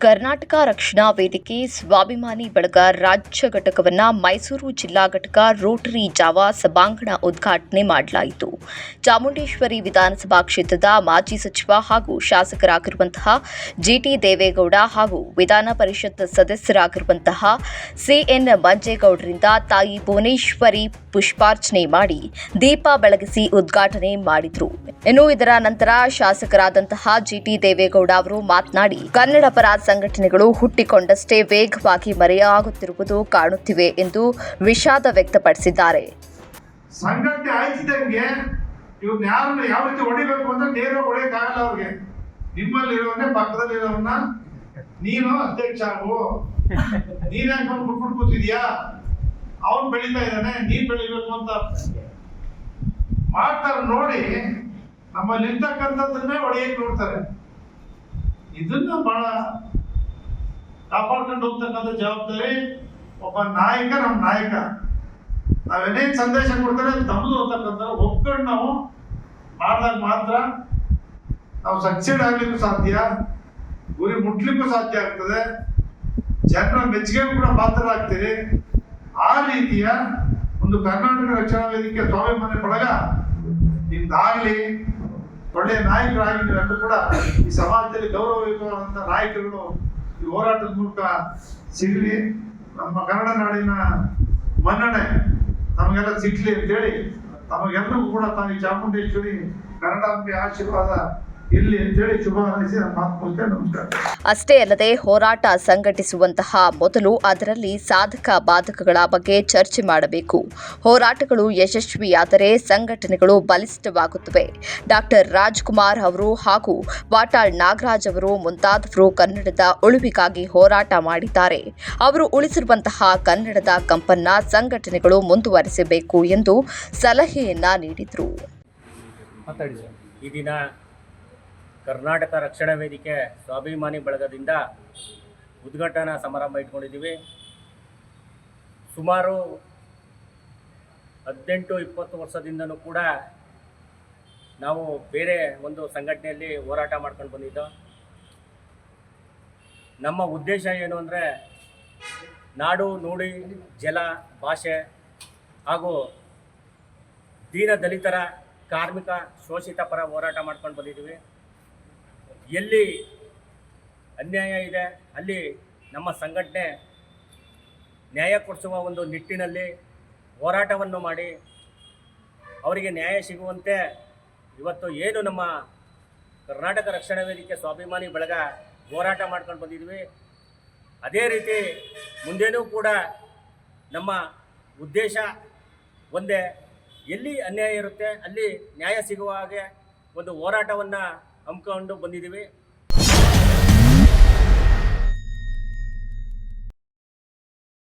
ಕರ್ನಾಟಕ ರಕ್ಷಣಾ ವೇದಿಕೆ ಸ್ವಾಭಿಮಾನಿ ಬಳಗ ರಾಜ್ಯ ಘಟಕವನ್ನು ಮೈಸೂರು ಜಿಲ್ಲಾ ಘಟಕ ರೋಟರಿ ಜಾವಾ ಸಭಾಂಗಣ ಉದ್ಘಾಟನೆ ಮಾಡಲಾಯಿತು. ಚಾಮುಂಡೇಶ್ವರಿ ವಿಧಾನಸಭಾ ಕ್ಷೇತ್ರದ ಮಾಜಿ ಸಚಿವ ಹಾಗೂ ಶಾಸಕರಾಗಿರುವಂತಹ ಜಿಟಿ ದೇವೇಗೌಡ ಹಾಗೂ ವಿಧಾನ ಪರಿಷತ್ ಸದಸ್ಯರಾಗಿರುವಂತಹ ಸಿಎನ್ ಮಂಜೇಗೌಡರಿಂದ ತಾಯಿ ಭುವನೇಶ್ವರಿ ಪುಷ್ಪಾರ್ಚನೆ ಮಾಡಿ ದೀಪ ಬೆಳಗಿಸಿ ಉದ್ಘಾಟನೆ ಮಾಡಿದರು. ಇನ್ನು ಇದರ ನಂತರ ಶಾಸಕರಾದಂತಹ ಜಿಟಿ ದೇವೇಗೌಡ ಅವರು ಮಾತನಾಡಿ, ಕನ್ನಡ ಪರ ಸಂಘಟನೆಗಳು ಹುಟ್ಟಿಕೊಂಡಷ್ಟೇ ವೇಗವಾಗಿ ಮರೆಯಾಗುತ್ತಿರುವುದು ಕಾಣುತ್ತಿವೆ ಎಂದು ವಿಷಾದ ವ್ಯಕ್ತಪಡಿಸಿದ್ದಾರೆ. ಸಂಘಟನೆ ಆಯ್ತಿದ್ದಂಗೆ ಇವ್ರನ್ನ ಯಾರನ್ನ ಯಾವ ರೀತಿ ಹೊಡಿಬೇಕು ಅಂತ ನೇರವಾಗಿ ಹೊಡೆಯಕ್ಕಾಗಲ್ಲ. ಅವ್ರಿಗೆ ನಿಮ್ಮಲ್ಲಿ ಇರೋವನ್ನೇ ಪಕ್ಕದಲ್ಲಿ ಇರೋವನ್ನ ನೀನು ಅಧ್ಯಕ್ಷ ಆಗು, ನೀನ್ ಯಾಕೆ ಬಿಟ್ಬಿಟ್ಟು ಕೂತಿದ್ಯಾ, ಅವನು ಬೆಳೀತಾ ಇದ್ದಾನೆ, ನೀನ್ ಬೆಳಿಬೇಕು ಅಂತ ಮಾಡ್ತಾರೆ. ನೋಡಿ, ನಮ್ಮಲ್ಲಿ ಇರ್ತಕ್ಕಂಥದ್ದನ್ನೇ ಹೊಡೆಯಕ್ಕೆ ನೋಡ್ತಾರೆ. ಇದನ್ನ ಬಹಳ ಕಾಪಾಡ್ಕೊಂಡು ಹೋಗ್ತಕ್ಕಂಥ ಜವಾಬ್ದಾರಿ ಒಬ್ಬ ನಾಯಕ. ನಮ್ಮ ನಾಯಕ ನಾವೇನೇನು ಸಂದೇಶ ಕೊಡ್ತಾರೆ ತಮ್ಮದು ಅಂತಕ್ಕಂಥ ಒಪ್ಕೊಂಡು ನಾವು ಮಾಡಿದಾಗ ಮಾತ್ರ ನಾವು ಸಕ್ಸೀಡ್ ಆಗ್ಲಿಕ್ಕೂ ಸಾಧ್ಯ, ಗುರಿ ಮುಟ್ಲಿಕ್ಕೂ ಸಾಧ್ಯ ಆಗ್ತದೆ, ಜನರ ಮೆಚ್ಚುಗೆ ಕೂಡ ಪಾತ್ರರಾಗ್ತೀರಿ. ಆ ರೀತಿಯ ಒಂದು ಕರ್ನಾಟಕ ರಕ್ಷಣಾ ವೇದಿಕೆ ಸ್ವಾಭಿಮಾನಿ ಬಳಗ ನಿಮ್ದಾಗ್ಲಿ ಒಳ್ಳೆಯ ನಾಯಕರಾಗಿ ನೀವೆಲ್ಲರೂ ಕೂಡ ಈ ಸಮಾಜದಲ್ಲಿ ಗೌರವಯುತವಾದಂಥ ನಾಯಕರುಗಳು ಈ ಹೋರಾಟದ ಮೂಲಕ ಸಿಗಲಿ, ನಮ್ಮ ಕನ್ನಡ ನಾಡಿನ ಮನ್ನಣೆ ನಮಗೆಲ್ಲ ಸಿಗ್ಲಿ ಅಂತೇಳಿ ತಮಗೆಲ್ಲರಿಗೂ ಕೂಡ ತಾಯಿ ಚಾಮುಂಡೇಶ್ವರಿ ಕನ್ನಡಾಂಬೆ ಆಶೀರ್ವಾದ ಇಲ್ಲಿ ಅಂತೇಳಿ ಶುಭ ಹಾರೈಸಿ ನಮ್ಮ ಮಾತು ಮುಗಿಸ್ತೇನೆ. ನಮಸ್ಕಾರ. ಅಷ್ಟೇ ಅಲ್ಲದೆ ಹೋರಾಟ ಸಂಘಟಿಸುವಂತಹ ಮೊದಲು ಅದರಲ್ಲಿ ಸಾಧಕ ಬಾಧಕಗಳ ಬಗ್ಗೆ ಚರ್ಚೆ ಮಾಡಬೇಕು. ಹೋರಾಟಗಳು ಯಶಸ್ವಿಯಾದರೆ ಸಂಘಟನೆಗಳು ಬಲಿಷ್ಠವಾಗುತ್ತವೆ. ಡಾಕ್ಟರ್ ರಾಜ್ಕುಮಾರ್ ಅವರು ಹಾಗೂ ವಾಟಾಳ್ ನಾಗರಾಜ್ ಅವರು ಮುಂತಾದವರು ಕನ್ನಡದ ಉಳಿವಿಗಾಗಿ ಹೋರಾಟ ಮಾಡಿದ್ದಾರೆ. ಅವರು ಉಳಿಸಿರುವಂತಹ ಕನ್ನಡದ ಕಂಪನ್ನ ಸಂಘಟನೆಗಳು ಮುಂದುವರಿಸಬೇಕು ಎಂದು ಸಲಹೆಯನ್ನ ನೀಡಿದರು. ಈ ದಿನ ಕರ್ನಾಟಕ ರಕ್ಷಣಾ ವೇದಿಕೆ ಸ್ವಾಭಿಮಾನಿ ಬಳಗದಿಂದ ಉದ್ಘಾಟನಾ ಸಮಾರಂಭ ಇಟ್ಕೊಂಡಿದ್ದೀವಿ. ಸುಮಾರು 18-20 ವರ್ಷದಿಂದನೂ ಕೂಡ ನಾವು ಬೇರೆ ಒಂದು ಸಂಘಟನೆಯಲ್ಲಿ ಹೋರಾಟ ಮಾಡ್ಕೊಂಡು ಬಂದಿದ್ದೋ. ನಮ್ಮ ಉದ್ದೇಶ ಏನು ಅಂದರೆ ನಾಡು, ನುಡಿ, ಜಲ, ಭಾಷೆ ಹಾಗೂ ದೀನ ದಲಿತರ, ಕಾರ್ಮಿಕ, ಶೋಷಿತ ಪರ ಹೋರಾಟ ಮಾಡ್ಕೊಂಡು ಬಂದಿದ್ದೀವಿ. ಎಲ್ಲಿ ಅನ್ಯಾಯ ಇದೆ ಅಲ್ಲಿ ನಮ್ಮ ಸಂಘಟನೆ ನ್ಯಾಯ ಕೊಡಿಸುವ ಒಂದು ನಿಟ್ಟಿನಲ್ಲಿ ಹೋರಾಟವನ್ನು ಮಾಡಿ ಅವರಿಗೆ ನ್ಯಾಯ ಸಿಗುವಂತೆ ಇವತ್ತು ಏನು ನಮ್ಮ ಕರ್ನಾಟಕ ರಕ್ಷಣಾ ವೇದಿಕೆ ಸ್ವಾಭಿಮಾನಿ ಬಳಗ ಹೋರಾಟ ಮಾಡ್ಕೊಂಡು ಬಂದಿದ್ವಿ, ಅದೇ ರೀತಿ ಮುಂದೇನೂ ಕೂಡ ನಮ್ಮ ಉದ್ದೇಶ ಒಂದೇ. ಎಲ್ಲಿ ಅನ್ಯಾಯ ಇರುತ್ತೆ ಅಲ್ಲಿ ನ್ಯಾಯ ಸಿಗುವ ಹಾಗೆ ಒಂದು ಹೋರಾಟವನ್ನು ಹಮ್ಮಿಕೊಂಡು ಬಂದಿದ್ದೀವಿ.